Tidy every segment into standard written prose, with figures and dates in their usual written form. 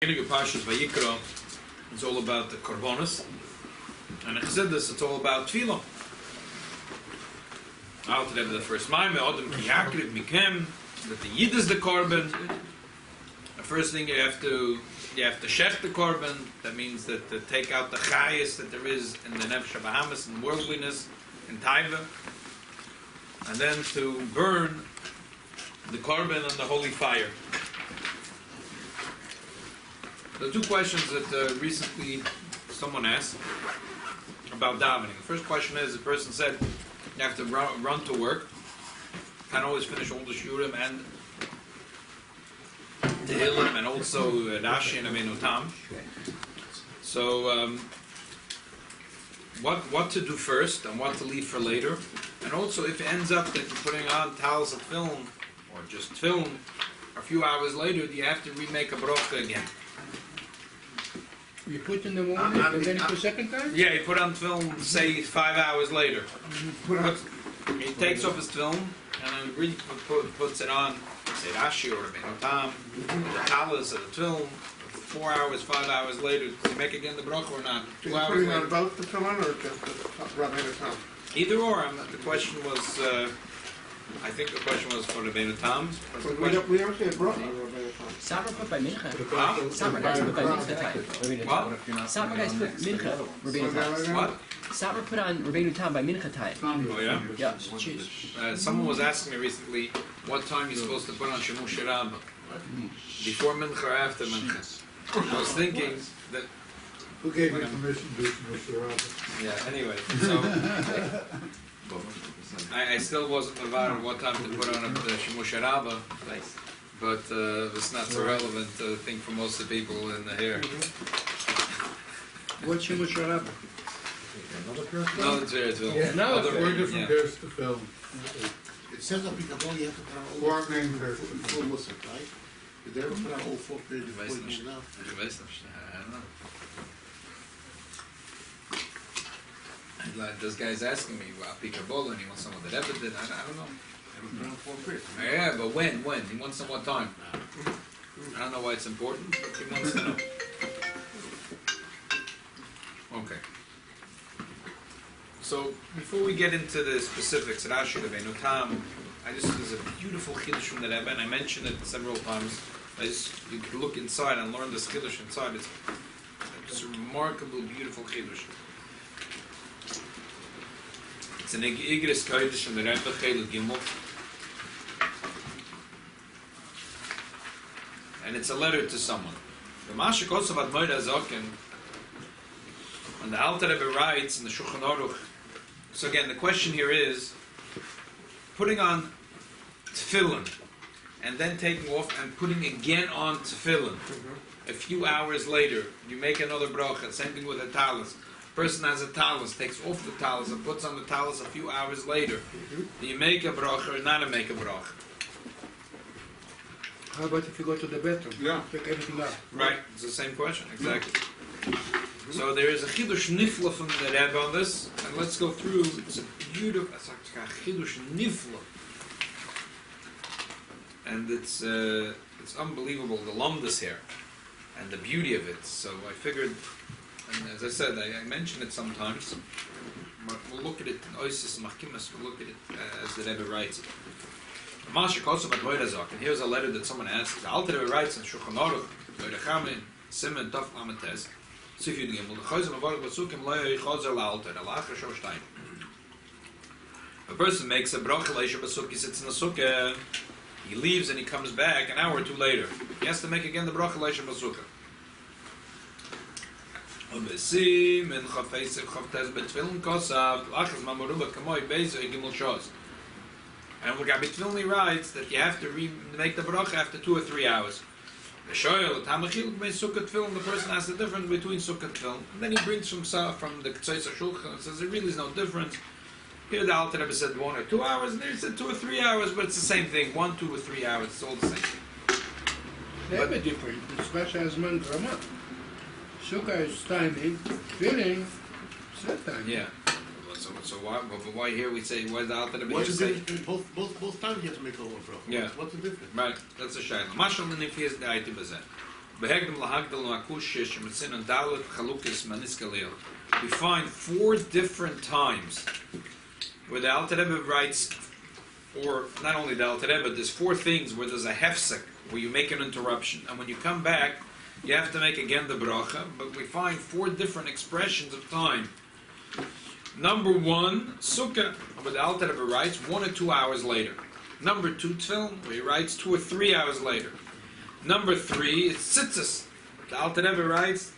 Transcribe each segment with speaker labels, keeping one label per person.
Speaker 1: beginning of Parshas Vayikra, it's all about the Korbanos. And in Chassidus, it's all about Tefillah. Out there, the first Maimah, Odom Ki Yakriv Mikem, that the Yid is the Korban. The first thing you have to shech the Korban. That means that to take out the Chayas that there is in the Nefesh Bahamas and worldliness and Taiva. And then to burn the Korban on the holy fire. The two questions that recently someone asked about davening. The first question is, the person said, you have to run to work, can't always finish all the shurim and Tehillim and also Rashi and Avinu Tam. So, what to do first and what to leave for later. And also, if it ends up that you're putting on towels of film, or just film, a few hours later, do you have to remake a bracha again?
Speaker 2: You put in the morning and then for a second time?
Speaker 1: Yeah, he put on film, say 5 hours later. He takes off his film and then puts it on, say Rashi or Avinu Tam, the talis of the film. 4 hours, 5 hours later, do you make again the bracha or not? 2 hours
Speaker 3: putting
Speaker 1: later.
Speaker 3: on both the tefillin or just the Rabbeinu Tam?
Speaker 1: Either or. The question was, I think the question was for Rabbeinu Tam.
Speaker 3: We don't say a bracha on Rabbeinu Tam.
Speaker 4: Sabra put by Mincha.
Speaker 1: Huh?
Speaker 4: Sabra guys put by Mincha time.
Speaker 1: What?
Speaker 4: Sabra guys put Mincha, Rabbeinu Tam.
Speaker 1: What?
Speaker 4: Sabra put on Rabbeinu Tam by Mincha time.
Speaker 1: Oh yeah?
Speaker 4: Yeah.
Speaker 1: Someone was asking me recently what time you're supposed to put on Shemush Rabbah. Before Mincha or after Mincha? I was thinking that...
Speaker 3: Who gave you permission to do Shemush Rabbah?
Speaker 1: Yeah, anyway, so... I still wasn't aware of what time to put on the Shemush Rabbah. But it's not so relevant thing for most of the people in here.
Speaker 2: What's Shemush Rabbah?
Speaker 1: No, it's very well.
Speaker 2: Yeah, no,
Speaker 1: Other-
Speaker 3: Four different
Speaker 1: yeah.
Speaker 3: pairs to film.
Speaker 5: It says on Pikabon you have to put on all
Speaker 3: Four main pairs to
Speaker 5: full
Speaker 3: film.
Speaker 5: muscle, right? Did they ever put on all four pairs
Speaker 1: Ich
Speaker 5: before
Speaker 1: weiß
Speaker 5: you
Speaker 1: nicht.
Speaker 5: move it out?
Speaker 1: Ich weiß nicht. I don't know. Like, this guy's asking me about Picabolo and he wants someone that ever did. I don't know.
Speaker 5: Ever put on four pairs?
Speaker 1: Yeah, but when? He wants to know what time. I don't know why it's important, but he wants to know. Okay. So, before we get into the specifics, Rashi Rabbeinu Tam, there's a beautiful chiddush from the Rebbe, and I mentioned it several times. You can look inside and learn this chiddush inside. It's a remarkable, beautiful chiddush. It's an Igris Kodesh from the Rebbe, Chel Gimel. And it's a letter to someone. The Masha Kosov Admoid Azokin, and the Alter Rebbe writes in the Shulchan Aruch. So again, the question here is, putting on tefillin, and then taking off and putting again on tefillin. A few hours later, you make another bracha. Same thing with a talis. Person has a talis, takes off the talis and puts on the talis a few hours later. Do you make a bracha or not make a bracha?
Speaker 2: How about if you go to the bathroom?
Speaker 3: Yeah.
Speaker 2: Take everything out.
Speaker 1: Right, it's the same question, exactly. So there is a chidush nifla from the Rebbe on this, and let's go through. It's a beautiful, it's like a chidush nifla, and it's unbelievable the lumdus here, and the beauty of it. So I figured, and as I said, I mention it sometimes, but we'll look at it in Oisis and Machimas. We'll look at it as the Rebbe writes it. Masha Kosov Admoid Azok, and here's a letter that someone asked. The Alter Rebbe writes in Shulchan Aruch, Lechamin, Simen Tov Amates. Sifyud Gimel, the Chayzer Mavarek Basukim Loya Yichazer La'alter, Alacha Shoshtayim. A person makes a bracha Leisha Basuk, he sits in the sukkah, he leaves and he comes back an hour or two later. He has to make again the bracha Leisha Basukah. Obesim and Chafeisiv Chavtez Betfilin Kosav, Lachas Mamaruba Kamoy Bezo Gimel Shos. And Gabi Tvilni writes that you have to make the bracha after 2 or 3 hours. The shoyel, the tamachil, by sukkah film, the person has the difference between sukkah film. And then he brings from the Ktsois HaShulchan and says there really is no difference. Here the Alter Rebbe said 1 or 2 hours, and there he said 2 or 3 hours, but it's the same thing. 1, 2 or 3 hours, it's all the same thing.
Speaker 2: They have a different. It's special as man grama. Sukkah is timing, filling, set time.
Speaker 1: Yeah. So why here we say, why the Alter Rebbe
Speaker 5: What's the
Speaker 1: say?
Speaker 5: difference between both times you have to make a one bracha?
Speaker 1: Yeah.
Speaker 5: What's the difference?
Speaker 1: Right, that's a shayla. Mashal and if he is the item bazeh. Behegdem lahagdal makushish mitzin and dalet chalukis maniskalil. We find 4 different times where the Alter Rebbe writes, or not only the Alter Rebbe, there's 4 things where there's a hefsek, where you make an interruption, and when you come back, you have to make again the bracha. But we find 4 different expressions of time. Number 1, sukkah, where the Alter Rebbe writes 1 or 2 hours later. Number 2, tefillin, where he writes 2 or 3 hours later. Number 3 is tzitzis. The Alter Rebbe writes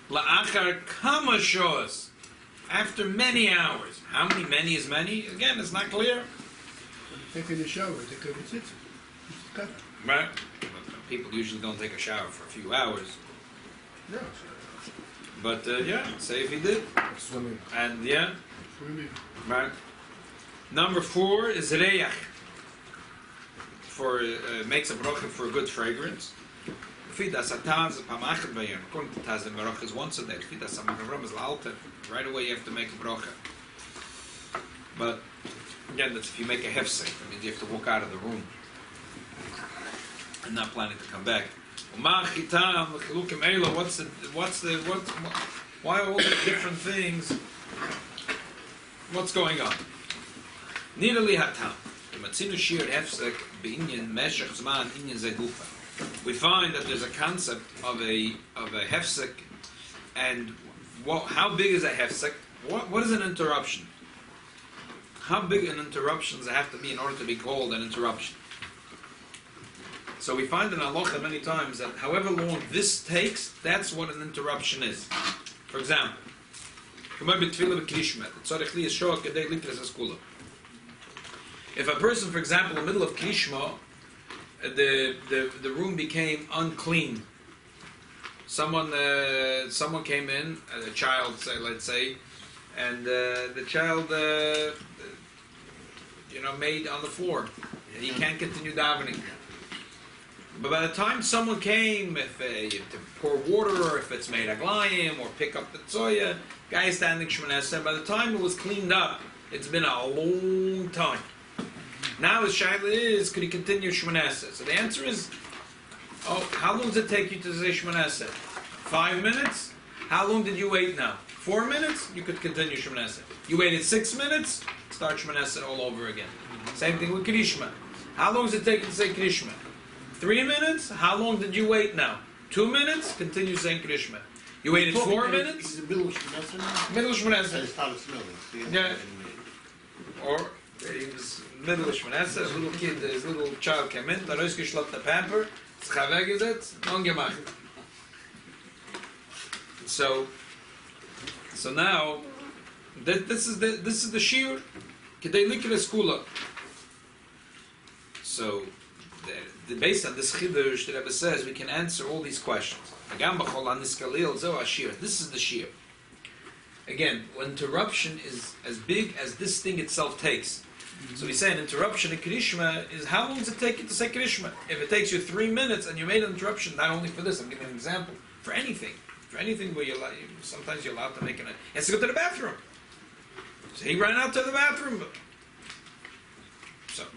Speaker 1: la'achar kama shoas, after many hours. How many is many? Again, it's not clear.
Speaker 2: Taking a shower, take a visit.
Speaker 1: Right? People usually don't take a shower for a few hours.
Speaker 2: No,
Speaker 1: But yeah, say if he did.
Speaker 3: Swimming.
Speaker 1: And yeah,
Speaker 2: swimming.
Speaker 1: right. Number 4 is reyach. For makes a bracha for a good fragrance. Fidas ataz pamachet bayan. According to Taz, the bracha is once a day. Fidas amachavram is l'alter. Right away you have to make a bracha. But again, that's if you make a hefsek. That means you have to walk out of the room and not planning to come back. What's why all the different things? What's going on? Nirali hatam. We find that there's a concept of a hefsek, and how big is a hefsek? What is an interruption? How big an interruption does it have to be in order to be called an interruption? So we find in halacha many times that however long this takes, that's what an interruption is. For example, if a person, for example, in the middle of Krishma, the room became unclean. Someone came in, a child, let's say, and the child, made on the floor, and he can't continue davening. But by the time someone came, if to pour water, or if it's made aglayim, or pick up the tzoya, guy is standing Shemoneh Esrei, by the time it was cleaned up, it's been a long time. Now the shaila is, could he continue Shemoneh Esrei? So the answer is, how long does it take you to say Shemoneh Esrei? 5 minutes? How long did you wait now? 4 minutes? You could continue Shemoneh Esrei. You waited 6 minutes? Start Shemoneh Esrei all over again. Same thing with Krishma. How long does it take you to say Krishma? 3 minutes? How long did you wait now? 2 minutes? Continue saying Krishma. You waited 4 minutes?
Speaker 5: In the middle of Shemoneh Esrei?
Speaker 1: Middle of Shemoneh
Speaker 5: And
Speaker 1: Esrei.
Speaker 5: it started smelling.
Speaker 1: Yeah. Or he was middle of Shemoneh Esrei, his little child came in, the Reis geschlapt the pamper, it's chavegezet, non gemacht. So now, this is the shiur, kedei likre skula. So, based on this chiddush, the Rebbe says we can answer all these questions. This is the shiur. Again, interruption is as big as this thing itself takes. So we say an interruption in Krishma is how long does it take you to say Krishma? If it takes you 3 minutes and you made an interruption, not only for this, I'm giving an example, for anything where sometimes you're allowed to make an, he has to go to the bathroom. So he ran out to the bathroom,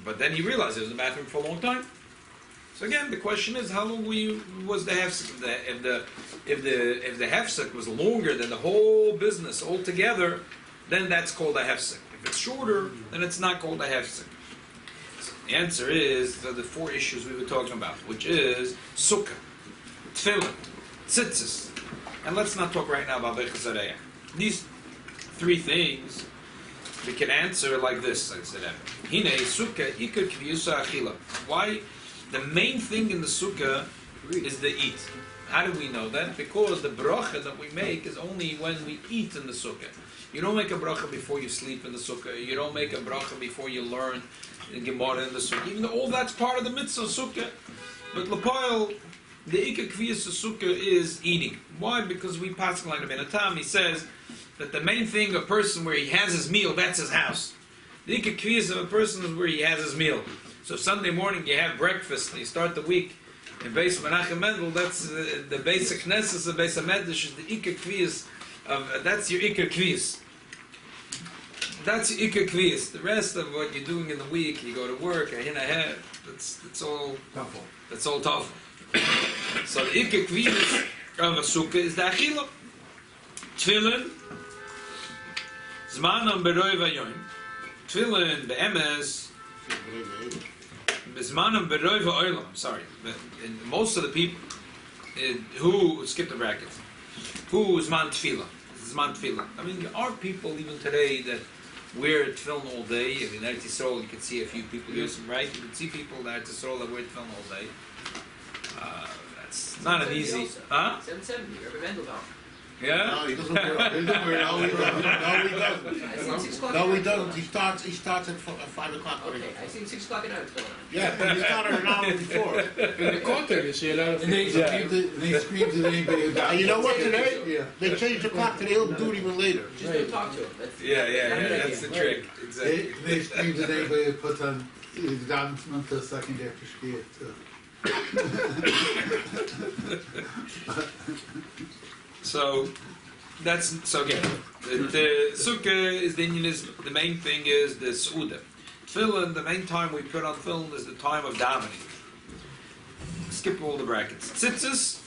Speaker 1: but then he realized he was in the bathroom for a long time. So again, the question is, how long was the hefsek? If the hefsek was longer than the whole business altogether, then that's called a hefsek. If it's shorter, then it's not called a hefsek. So the answer is the 4 issues we were talking about, which is sukkah, tefillin, tzitzis, and let's not talk right now about Beichas Hareyach. These 3 things we can answer like this. I said, Hine sukkah ikar kviyusa achila. Why? The main thing in the sukkah is the eat. How do we know that? Because the bracha that we make is only when we eat in the sukkah. You don't make a bracha before you sleep in the sukkah. You don't make a bracha before you learn the Gemara in the sukkah. Even though all that's part of the mitzvah sukkah. But L'Poel, the ikar kviyas sukkah is eating. Why? Because we pass like in a time. He says that the main thing, a person where he has his meal, that's his house. The ikar kviyas of a person is where he has his meal. So Sunday morning you have breakfast and you start the week in Beis Menachem Mendel. That's the basic nesses of Beis Hamedrash is the ikar kviyas of that's your ikar kviyas. That's your ikar kviyas. The rest of what you're doing in the week, you go to work, that's all
Speaker 3: Tough.
Speaker 1: That's all tough. So the ikke kvilis of a sukkah is the achila. Tefillin, zmanam beroi vayoim. Tefillin, be'emes, zmanam beroi va'olam. I'm sorry. But in most of the people who, skip the brackets, who zman tefillah. Zman tefillah. I mean, there are people even today that wear tefillin all day. In Eretz Yisrael, you can see a few people use them, right? You can see people in Eretz Yisrael that wear tefillin all day. That's not an easy... Huh?
Speaker 4: 770, Rabbi Mendelbaum.
Speaker 1: Yeah?
Speaker 5: No, he doesn't wear it. No, he doesn't.
Speaker 4: I seen 6 o'clock.
Speaker 5: No, he doesn't. He starts at 5 o'clock.
Speaker 4: Okay, I seen 6 o'clock at night. What's going on?
Speaker 5: Yeah, but he started an hour before.
Speaker 2: In the content, you see a lot of
Speaker 3: And they
Speaker 2: people.
Speaker 3: screamed to anybody about
Speaker 5: And you know what today?
Speaker 3: Yeah.
Speaker 5: They changed the clock today. He'll do it even later.
Speaker 4: Just don't talk to him. That's
Speaker 1: Yeah,
Speaker 4: not a good
Speaker 1: that's the
Speaker 4: idea.
Speaker 1: trick. Exactly.
Speaker 3: They screamed at anybody who put on down until a second after Shkia too.
Speaker 1: So again, the sukkah is the main thing is the suda. Tefillin, the main time we put on tefillin is the time of davening. Skip all the brackets. Tzitzis,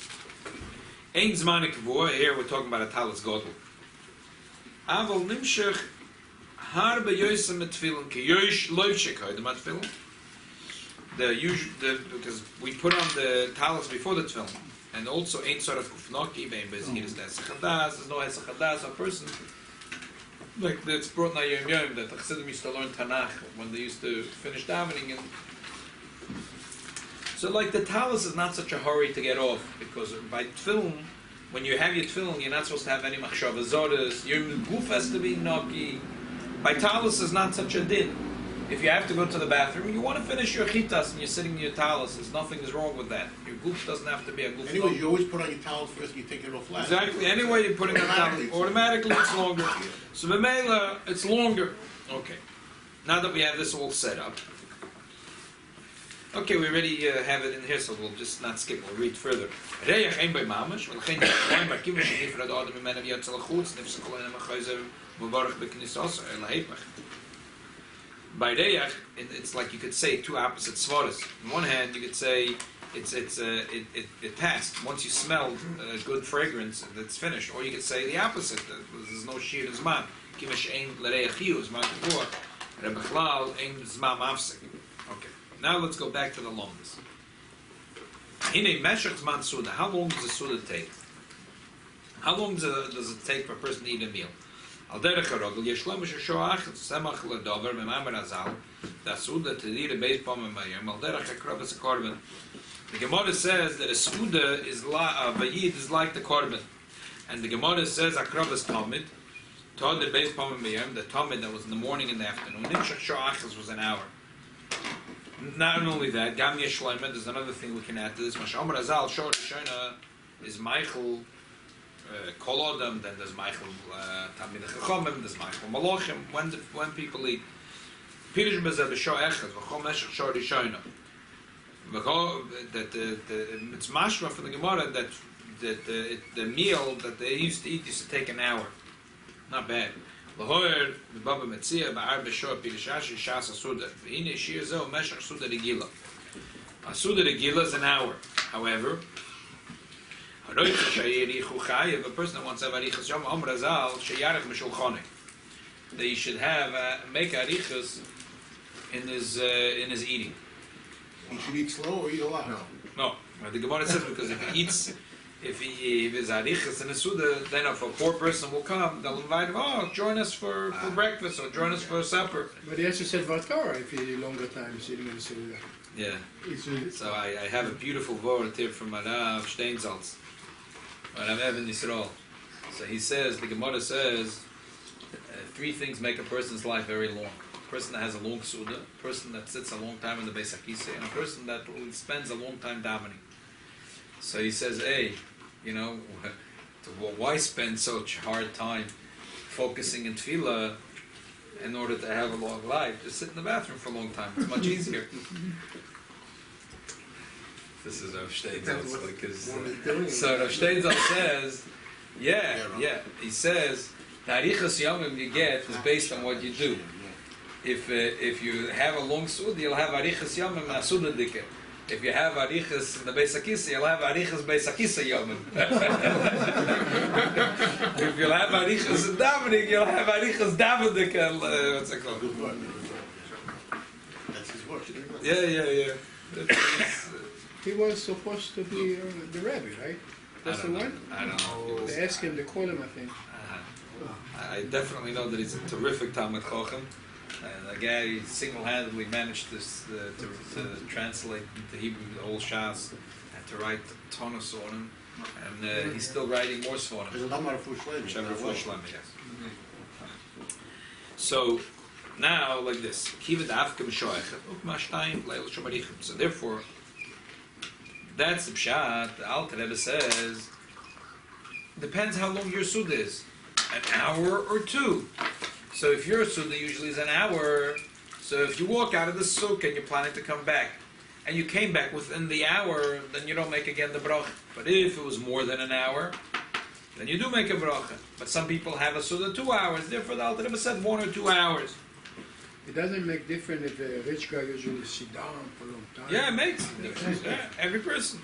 Speaker 1: ein zmanik kavua. Here we're talking about a talis godel. Aval nimshach harbe yoysim mit tefillin ki yoish loivshik hoydem at tefillin. Because we put on the talis before the tefillin. And also, ain't sort of kufnaki, there's no hesachadas, a person, like that's brought na yom yom, that the Chassidim used to learn Tanakh when they used to finish davening. And so, like, the talis is not such a hurry to get off, because by tefillin, when you have your tefillin, you're not supposed to have any machshava zodas, your goof has to be naki. By talis is not such a din. If you have to go to the bathroom, you want to finish your chitas and you're sitting in your talis, there's nothing is wrong with that. Your goof doesn't have to be a goof.
Speaker 5: Anyway, you always put on your towels first and you take it off last.
Speaker 1: Exactly. Anyway, you're putting it down. Automatically, it's longer. So b'meila, it's longer. Okay. Now that we have this all set up. Okay, we already have it in here, so we'll just not skip. We'll read further. Reach ein bei mamash, ולכן ישלם בקיבה שנפרד האדם ממנו ויוצא לחוץ, נפסק כל העניין החייזר וברך בכניסות, אלא ההפך. By Reach, it's like you could say two opposite svaras. On one hand, you could say it passed. Once you smelled a good fragrance, it's finished. Or you could say the opposite. That there's no shir zman. Kimesh ein l'reachiu zman kavua. Rebechlal ein zman mafsek. Okay. Now let's go back to the longest. Hine meshach zman suda. How long does a suda take? How long does it take for a person to eat a meal? Al derech harogel yeshlom shoach semach ledover memamar azal da suda tedire beis pom mayem al derech hakrabas korban. The Gemara says that a suda is vayid is like the korban, and the Gemara says akrabas tamid tod the beis pom mayem the tamid that was in the morning and the afternoon. Nimshach shoach was an hour. Not only that, gam yeshlom. There's another thing we can add to this. Mashamar azal shor shona is Michael. Kol Adam, then there's Michael Talmid Chachomim, there's Michael Malachim. When people eat, Pirish Bezeh b'Shor Echad v'Chol Meshach Shor Rishona. That it's mashma from the Gemara that the meal that they used to take an hour. Not bad. L'hoyer b'Baba Metzia b'Ar b'Shor Pirishashi Shas Asuda. V'Hine Shir Zeh Meshach Suda Regila. A Suda Regila is an hour. However, a person that wants to have arichas yom amrazal sheyarech mishulchane. They should have make arichas in his eating.
Speaker 5: You should eat slow or eat a lot.
Speaker 1: No. The Gemara says because if his arichas in the suda, then if a poor person will come, they'll invite him. Oh, join us for breakfast or join us for supper.
Speaker 2: But he also said Vatkara if he longer time sitting in the Suda.
Speaker 1: Yeah. So I have a beautiful word here from Rav Steinsaltz. Rav Evan Yisrael. So he says, the Gemara says, three things make a person's life very long. A person that has a long suda, a person that sits a long time in the Beis HaKisei, and a person that spends a long time davening. So he says, hey, why spend such hard time focusing in tefillah in order to have a long life? Just sit in the bathroom for a long time. It's much easier. This is Rav Steinsaltz. So Rav Steinsaltz says, he says, the arichas yomim you get is based on what you do. If you have a long suda, you'll have arichas yomim and a suda dike. if you have arichas in the Beis Hakisa, you'll have arichas Beis Hakisa Yomim. If you'll have arichas in davening, you'll have arichas davening. What's it called?
Speaker 5: Good word. That's his word.
Speaker 1: Yeah.
Speaker 2: He was supposed to be the rabbi, right? That's the one?
Speaker 1: I don't know.
Speaker 2: They asked him to call him, I think.
Speaker 1: I definitely know that he's a terrific Talmud Chochem. And the guy single-handedly managed this, to translate into Hebrew the whole Shas and to write a ton of Sonim. And he's still writing more Sonim.
Speaker 5: There's a number of Fushleim.
Speaker 1: Shabbat Fushlam, yes. So now, like this. Kiva da'afka b'shoechet, ukma shtayim leil shomarichim. So therefore, that's the pshat. The Alter Rebbe says, depends how long your Suda is. An hour or two. So if your Suda usually is an hour, so if you walk out of the Sukkah and you're planning to come back, and you came back within the hour, then you don't make again the bracha. But if it was more than an hour, then you do make a bracha. But some people have a Suda 2 hours, therefore the Alter Rebbe said 1 or 2 hours.
Speaker 2: It doesn't make difference if the rich guy usually sit down for a long time.
Speaker 1: Yeah, it makes a difference. Yeah, every person.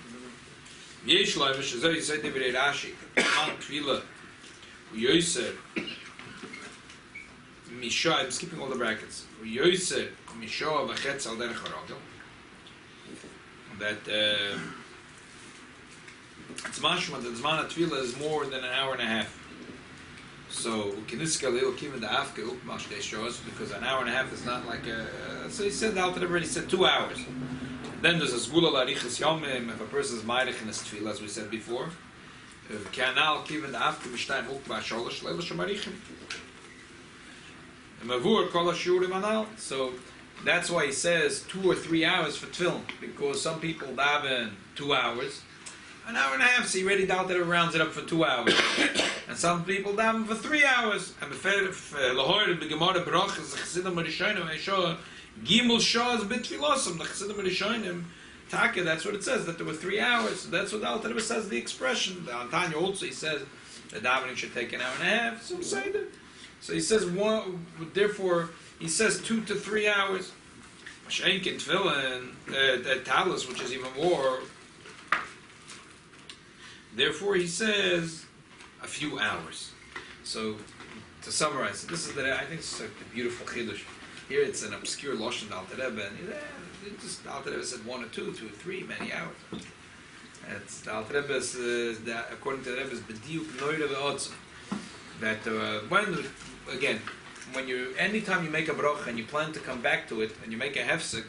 Speaker 1: Yesh Leivish, as you say, Divrei Rashi, Man Tvila, Yoser, Misha, I'm skipping all the brackets. Yoser, Misha, Vachetz, Al Derech HaRagel. That it's mashma that Zman HaTvila is more than an hour and a half. So, Kiniska Leil Kivin Da'afke Ukmash Deishos, because an hour and a half is not like a. So he said, Alter Rebbe already said 2 hours. Then there's a Zgula Larichas Yomim, if a person is Meirich in his Tefillah, as we said before. Kanal Kivin Da'afke Mishtayim Ukmash Sholosh Leil Shomarichim. Mavur Kol HaShurim Anal. So, that's why he says 2 or 3 hours for Tefillah, because some people daven 2 hours. An hour and a half, so he already doubted it rounds it up for 2 hours. And some people daven for 3 hours. And Lahore, the Gemara Brachas, the Chassidim Rishonim, I show Gimel Shaz B'Tfilosum, the Chassidim Rishonim, Taka, that's what it says, that there were 3 hours. So that's what the Alter Rebbe says, the expression. The Antanya also, he says, the davening should take an hour and a half. So say that. So he says, therefore, he says 2 to 3 hours. Shenk and Tefillin, Talis, which is even more. Therefore, he says a few hours. So, to summarize, this is I think it's a beautiful chiddush. Here, it's an obscure lashon Alter Rebbe, and Alter Rebbe said 1 or 2 to 3, many hours. It's the Alter Rebbe's, according to the Rebbe's bediuk noire ve'otzim, that anytime you make a bracha and you plan to come back to it, and you make a hefsek,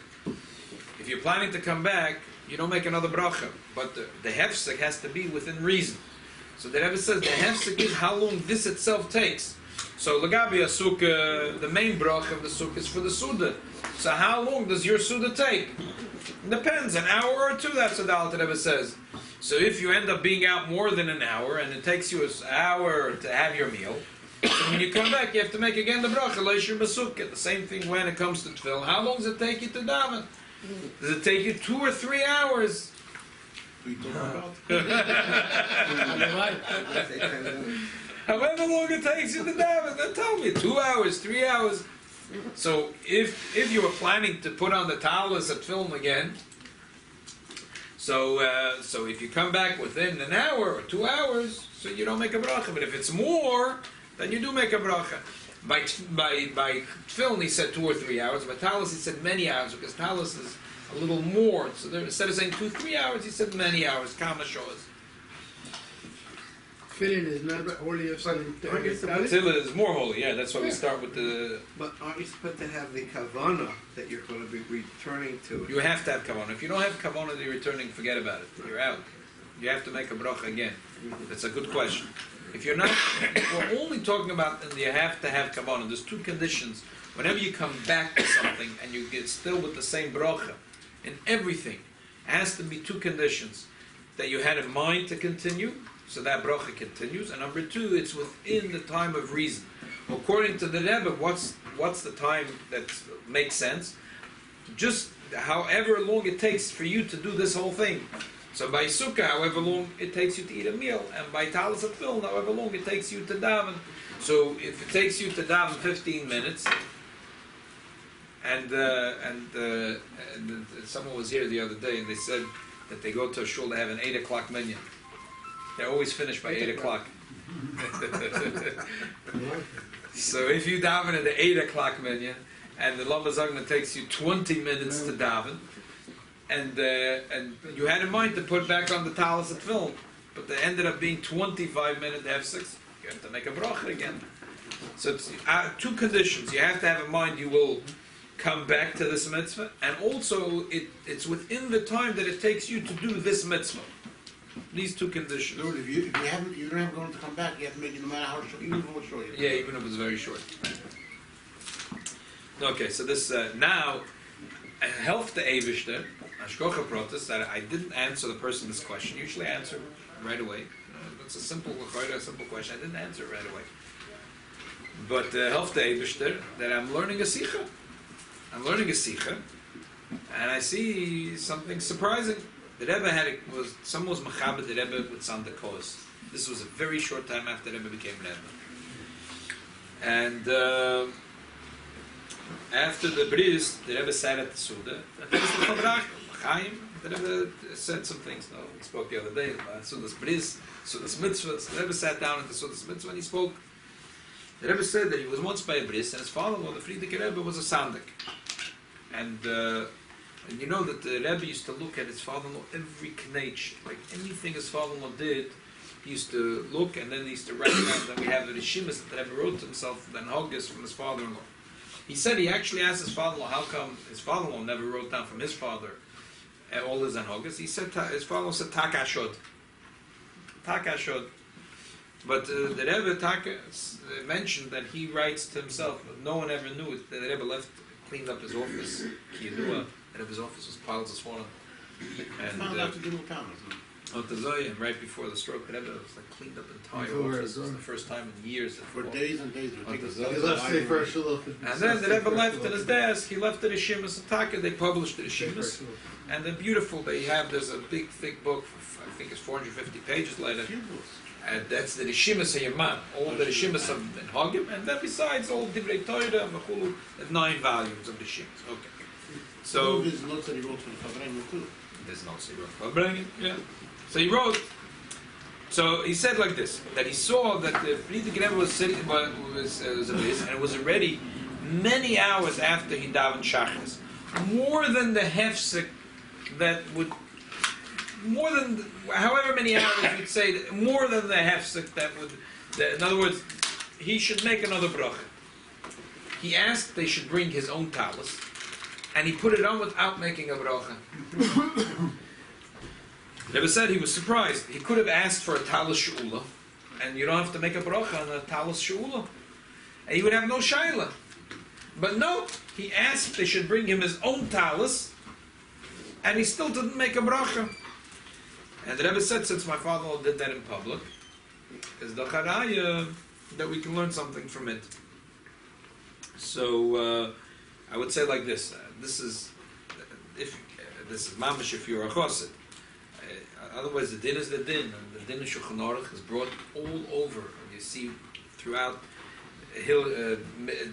Speaker 1: if you're planning to come back, you don't make another bracha, but the hefsek has to be within reason. So the Rebbe says the hefsek is how long this itself takes. So Lagabi Sukkah, the main bracha of the Sukkah is for the Suda. So how long does your Suda take? It depends, an hour or 2, that's what the Alter Rebbe says. So if you end up being out more than an hour, and it takes you an hour to have your meal, so when you come back, you have to make again the bracha, Leishur B'Sukkah. The same thing when it comes to Tefillah. How long does it take you to daven? Does it take you 2 or 3 hours?
Speaker 5: We talking about?
Speaker 1: However long it takes you to daven, then tell me 2 hours, 3 hours. So if you were planning to put on the talis at film again, so if you come back within an hour or 2 hours, so you don't make a bracha. But if it's more, then you do make a bracha. By tefillin, he said 2 or 3 hours. By talis, he said many hours, because talis is a little more. So there, instead of saying 2, 3 hours, he said many hours. Kama shows.
Speaker 2: Tefillin is not holiest than
Speaker 1: Tefillah is more holy. Yeah, that's why we start with the.
Speaker 6: But aren't you supposed to have the kavana that you're going to be returning to it?
Speaker 1: You have to have kavanah. If you don't have kavanah that you're returning, forget about it. You're out. You have to make a bracha again. That's a good question. If you're not, we're only talking about and you have to have kavanah. There's 2 conditions. Whenever you come back to something and you get still with the same bracha, in everything, it has to be 2 conditions. That you had in mind to continue, so that bracha continues. And number 2, it's within the time of reason. According to the Rebbe, what's the time that makes sense? Just however long it takes for you to do this whole thing. So by Sukkah, however long it takes you to eat a meal, and by Talis at Tefillin, however long it takes you to daven. So if it takes you to daven 15 minutes, and someone was here the other day, and they said that they go to a shul, they have an 8 o'clock minyan. They're always finished by 8 o'clock. So if you daven at the 8 o'clock minyan, and the Lamba Zagna takes you 20 minutes to daven, and you had in mind to put back on the talis at film, but they ended up being 25 minutes to have 6. You have to make a bracha again. So it's two conditions. You have to have in mind you will come back to this mitzvah, and also it's within the time that it takes you to do this mitzvah. These two conditions.
Speaker 5: Lord, if you don't have going to come back, you have to make it no matter how short, even if it's short.
Speaker 1: Yeah, even if it's very short. Okay, so this now, help the Eivishter, Ashkocha protest, that I didn't answer the person this question. Usually I answer right away. It's a simple question. I didn't answer it right away. But help the Eivishter that I'm learning a sikha. And I see something surprising. The Rebbe someone was machabed the Rebbe with Sanda Koz. This was a very short time after the Rebbe became Rebbe. And after the bris, the Rebbe sat at the Suda, and there was the Chavrach, Chaim. The Rebbe said some things. No, he spoke the other day about Suda's bris, Suda's mitzvah. So the Rebbe sat down at the Suda's mitzvah and he spoke. The Rebbe said that he was once by a bris, and his father-in-law, the Frierdiker Rebbe, was a sandik. And you know that the Rebbe used to look at his father-in-law every knetch, like anything his father-in-law did, he used to look, and then he used to write down. Then we have the Rishimas that the Rebbe wrote to himself, then Hoggas from his father-in-law. He said he actually asked his father-in-law how come his father-in-law never wrote down from his father all his Hoggas. He said his father-in-law said Takashod. But the Rebbe mentioned that he writes to himself, but no one ever knew it. The Rebbe cleaned up his office. The Rebbe's office was piles of swollen. And
Speaker 5: Found out to do with Thomas.
Speaker 1: and right before the stroke, the Rebbe was like cleaned up entire office. It was the first time in years.
Speaker 5: For days and days.
Speaker 3: He left State First Shul.
Speaker 1: And then the Rebbe left in his desk. He left the Rishimas and Taka. They published the Rishimas. And they're beautiful. There's a big, thick book. I think it's 450 pages later. And that's the Rishimas of Yaman. All the Rishimas of Hagim. And then besides all Divrei Torah and Mechulu, 9 volumes of Rishimas. Okay. So
Speaker 5: there's notes that he wrote for the Chavrayim too.
Speaker 1: There's notes he wrote for Chavrayim, yeah. So he wrote. So he said like this: that he saw that the Frierdiker Rebbe was sitting was a bris, and it was already many hours after he davened Shachris, more than the hefsek that would, more than however many hours you'd say, more than the hefsek that would. In other words, he should make another bracha. He asked they should bring his own talis. And he put it on without making a bracha. Rebbe said he was surprised. He could have asked for a talis she'ula, and you don't have to make a bracha on a talis she'ula, and he would have no shaila. But no, he asked they should bring him his own talis, and he still didn't make a bracha. And the Rebbe said, since my father-in-law did that in public, is the charaya that we can learn something from it. So I would say like this. This is mamash if you're a chosid. Otherwise, the din is the din, and the din of Shulchan Aruch is brought all over. And you see throughout the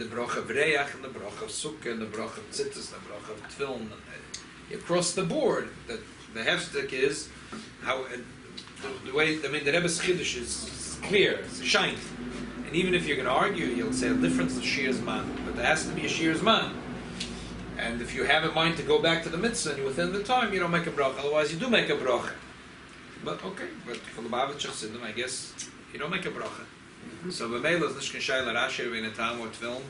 Speaker 1: bracha of Reach, and the bracha of Sukkah, and the bracha of Tzitzis, and the bracha of Tefillin, across the board. That the hefsek is how the way. I mean, the Rebbe's chiddush is clear, it's shiny. And even if you're going to argue, you'll say a difference of Shir's man, but there has to be a Shir's man. And if you have in mind to go back to the mitzvah and within the time, you don't make a bracha. Otherwise, you do make a bracha. But okay, but for the Lubavitcher Chassidim, I guess you don't make a bracha. So b'meila is nishkan shayla rasher in a time or film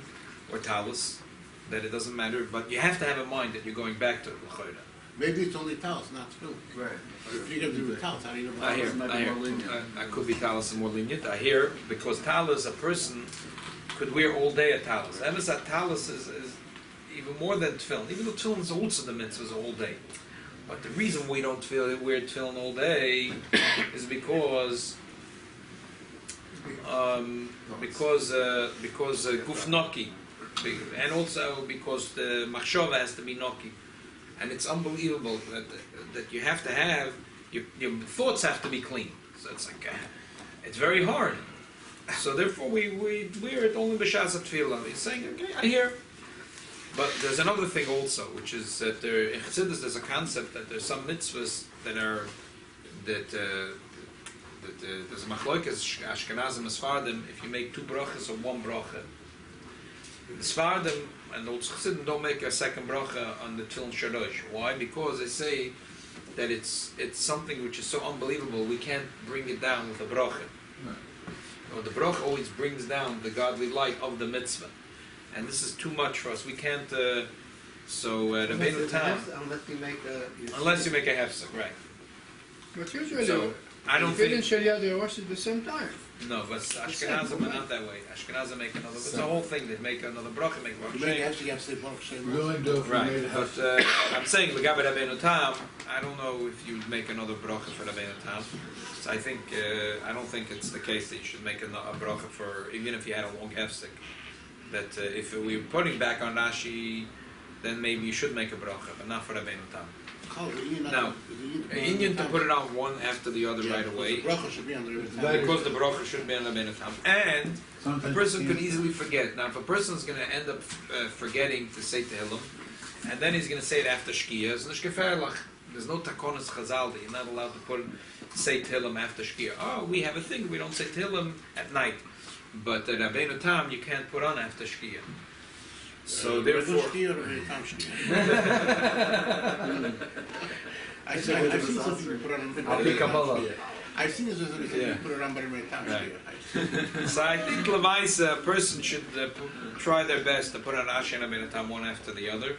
Speaker 1: or talis that it doesn't matter. But you have to have in mind that you're going back to l'chayda.
Speaker 5: Maybe it's only talis, not film.
Speaker 6: Right.
Speaker 5: If you're going to do the talis, how do you know?
Speaker 1: I hear. I could be talis and more lenient. I hear because talis, a person could wear all day a talis. Emes talis is even more than tefillin. Even though tefillin is also the mitzvahs all day. But the reason we don't wear tefillin all day is because guf noki, and also because the machshava has to be noki, and it's unbelievable that you have to have your thoughts have to be clean. So it's like it's very hard. So therefore we wear it only b'shas tefillah. He's saying, okay, I hear. But there's another thing also, which is that in Chassidus there's a concept that there's some mitzvahs that are that there's a machlokas Ashkenazim and Sfardim. If you make two brachas or one bracha, the Sfardim and the Chassidim don't make a second bracha on the Tefillin Shalosh. Why? Because they say that it's something which is so unbelievable we can't bring it down with a bracha. Or the bracha always brings down the godly light of the mitzvah. And this is too much for us. We can't. Rabbeinu Tam, unless you make a hefsek, right?
Speaker 2: But usually,
Speaker 1: So I don't
Speaker 2: Tefillin
Speaker 1: think.
Speaker 2: Shel Yad Rosh at the same time.
Speaker 1: No, but Ashkenazim are not that way. Ashkenazim make another. It's a whole thing. They make another bracha, make
Speaker 5: You
Speaker 1: bracha.
Speaker 5: make actually you have to say Baruch Shem.
Speaker 3: We only do if we made
Speaker 1: Right,
Speaker 3: a
Speaker 1: but
Speaker 3: hefsek.
Speaker 1: I'm saying L'gabe Rabbeinu Tam. I don't know if you make another bracha for Rabbeinu Tam. So I think I don't think it's the case that you should make a bracha for even if you had a long hefsek. That if we were putting back on Rashi, then maybe you should make a bracha, but not for Rabbeinu Tam. Now, Indian to put it on one after the other right away,
Speaker 5: The bracha should be on the river.
Speaker 3: That
Speaker 1: because the bracha should be on Rabbeinu Tam, and a
Speaker 3: Sometimes
Speaker 1: person
Speaker 3: you
Speaker 1: could
Speaker 3: can't-
Speaker 1: easily forget. Now, if a person is going to end up forgetting to say Tehillim, and then he's going to say it after Shkia, it's nicht gefährlich. There's no takonis chazal that you're not allowed to say Tehillim after Shkia. Oh, we have a thing, we don't say Tehillim at night. But Rabbeinu Tam, you can't put on after Shkia. So therefore...
Speaker 5: I've seen some people put on.
Speaker 7: I'll pick Kabbalah.
Speaker 5: I've seen this as
Speaker 1: Yeah.
Speaker 5: put it on by my time.
Speaker 1: Right. So I think Levi's a person should try their best to put on Rashi and Rabbeinu Tam one after the other,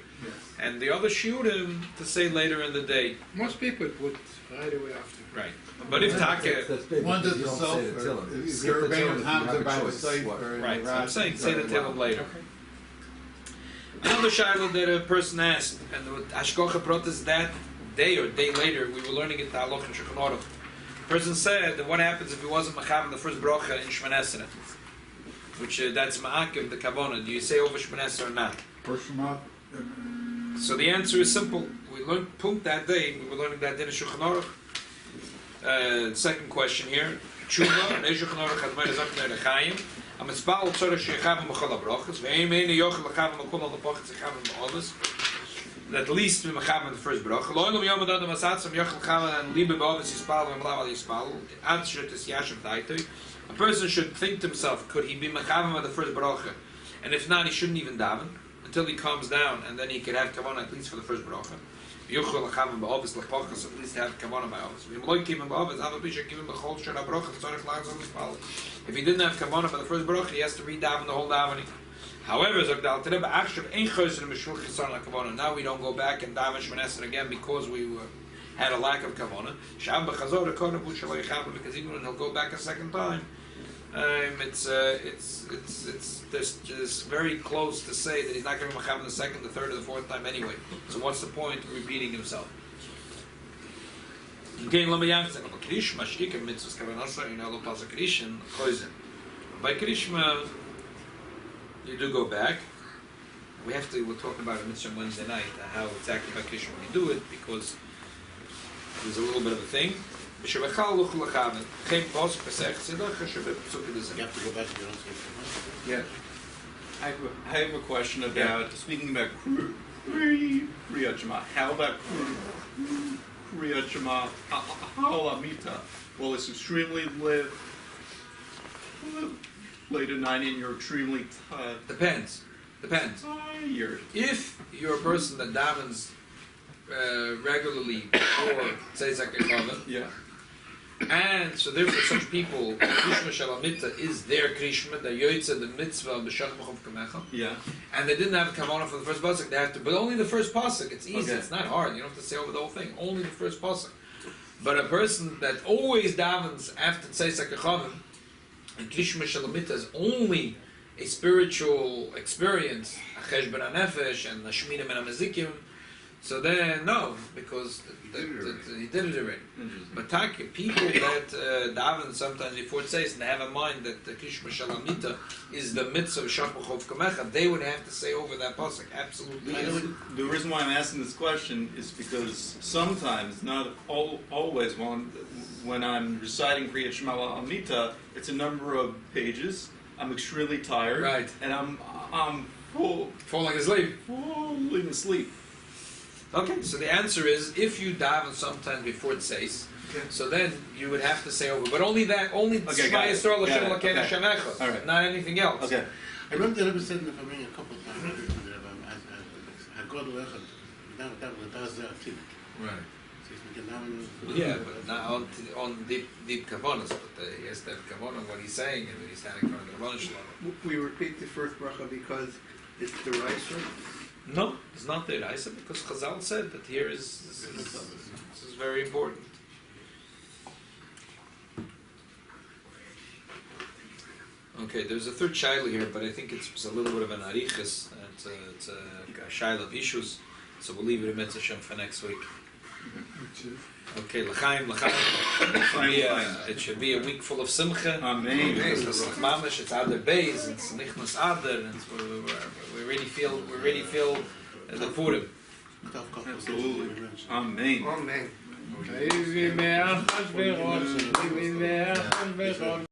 Speaker 1: and the other shiurim to say later in the day.
Speaker 2: Most people put right away after.
Speaker 1: Right. But if Taka,
Speaker 3: One does the self, or if you're Rabbeinu Tam's about to say,
Speaker 1: right? So I'm saying say the Tehillim later. Another shiloh that a person asked, and the Ashkocha brought us that day or day later. We were learning it Ta'aloch and Shulchan Aruch. The person said that what happens if he wasn't machav the first bracha in Shemon Esrei, which that's ma'akim the kavona. Do you say over Shemon Esrei or not? So the answer is simple. We learned Punt that day. We were learning that day in Shulchan Aruch. Second question here. Tshuva, Nei Shulchan Aruch had made a zok ner Chaim. Am espal tzorach sheyachavim b'chol habrachos. Ve'im ein yochel lachavim b'kol al the chachavim b'olis. At least we mechavim the first bracha. Lo ilum yom adad amasatzam yochel chavim and libe b'olis yispal v'mlav al yispal. Ad shetis yashav daitoi. A person should think to himself, could he be mechavim of the first bracha? And if not, he shouldn't even daven until he calms down, and then he could have kavanah at least for the first bracha. Yochel lachavim b'olis lachpachas, at least have kavanah by olis. V'im loy kivim b'olis, ava bisha kivim b'chol shel habracha tzorach lachzor yispal. If he didn't have kavanah for the first bracha, he has to read-daven the whole davening. However, now we don't go back and daven Shemon Esrei again because we had a lack of kavanah. Because even when he'll go back a second time, it's very close to say that he's not going to be mechavan the second, the third, or the fourth time anyway. So what's the point of repeating himself? By Krishma, you do go back. We're talking about it Mitzvah Wednesday night, how exactly by Krishma we do it, because there's a little bit of a thing.
Speaker 5: You have to go back to your own station.
Speaker 7: Yeah. I have a question about, speaking about Kriyat Shema. How about Kriyat Shema Halamita? Well, it's extremely late at night and you're extremely
Speaker 1: Depends.
Speaker 7: tired.
Speaker 1: If you're a person that davens regularly before Tzeitzak Echava,
Speaker 7: Yeah.
Speaker 1: and so therefore such people, Krishma Shalamita is their Krishma, the Yoitza, the Mitzvah, the Shach B'chov Kamecha,
Speaker 7: Yeah.
Speaker 1: and they didn't have kavanah for the first pasuk. They have to, but only the first pasuk. It's easy.
Speaker 7: Okay.
Speaker 1: It's not hard. You don't have to say over the whole thing. Only the first pasuk. But a person that always davens after Tzeitzak Echavim, and Krishma Shalamita is only a spiritual experience, a Chesh Ben HaNefesh and a Shminim and a Mezikim. So then no, because he did it already.
Speaker 7: Interesting.
Speaker 1: But people that daven sometimes before Tzeis and they have in mind that the Krishma Shalamita is the mitzvah of Shach B'chov Kamecha, they would have to say over that pasuk. Absolutely. Yes.
Speaker 7: The reason why I'm asking this question is because sometimes, not always, when I'm reciting Kriyat Shema Amita, it's a number of pages. I'm extremely tired,
Speaker 1: Right.
Speaker 7: and I'm
Speaker 1: Falling asleep.
Speaker 7: falling asleep.
Speaker 1: Okay, so the answer is if you daven sometime before it says, so then you would have to say over, but only that, only
Speaker 7: Okay,
Speaker 1: Shema
Speaker 7: got it.
Speaker 1: Yisrael
Speaker 7: Got
Speaker 1: Hashem
Speaker 7: it.
Speaker 1: Elokeinu
Speaker 7: Okay.
Speaker 1: Hashem Echad,
Speaker 7: All right.
Speaker 1: not anything else.
Speaker 7: Okay.
Speaker 5: I remember the Rebbe said in the family a couple of times, Hagod Lechad, that was there too.
Speaker 1: Right.
Speaker 5: Says we can daven.
Speaker 1: Yeah, but not on deep kavanas, but he has to have kavanah what he's saying, and he's having kavanah shalom.
Speaker 6: We repeat the first bracha because it's the Raisa.
Speaker 1: No, it's not there. I said because Chazal said that here this is very important. Okay, there's a third shaila here, but I think it's a little bit of an arichas. It's a shaila of issues, so we'll leave it in Mitzvah Shem for next week. Okay, l'chaim. It should be a week full of simcha.
Speaker 7: Amen.
Speaker 1: It's mamish. It's Adar Beis. It's Nichnas Adar. And we really feel the Purim.
Speaker 7: Absolutely. Amen.
Speaker 6: Amen.
Speaker 2: Vivi me'achas ve'rosh, vivi me'achas ve'rosh.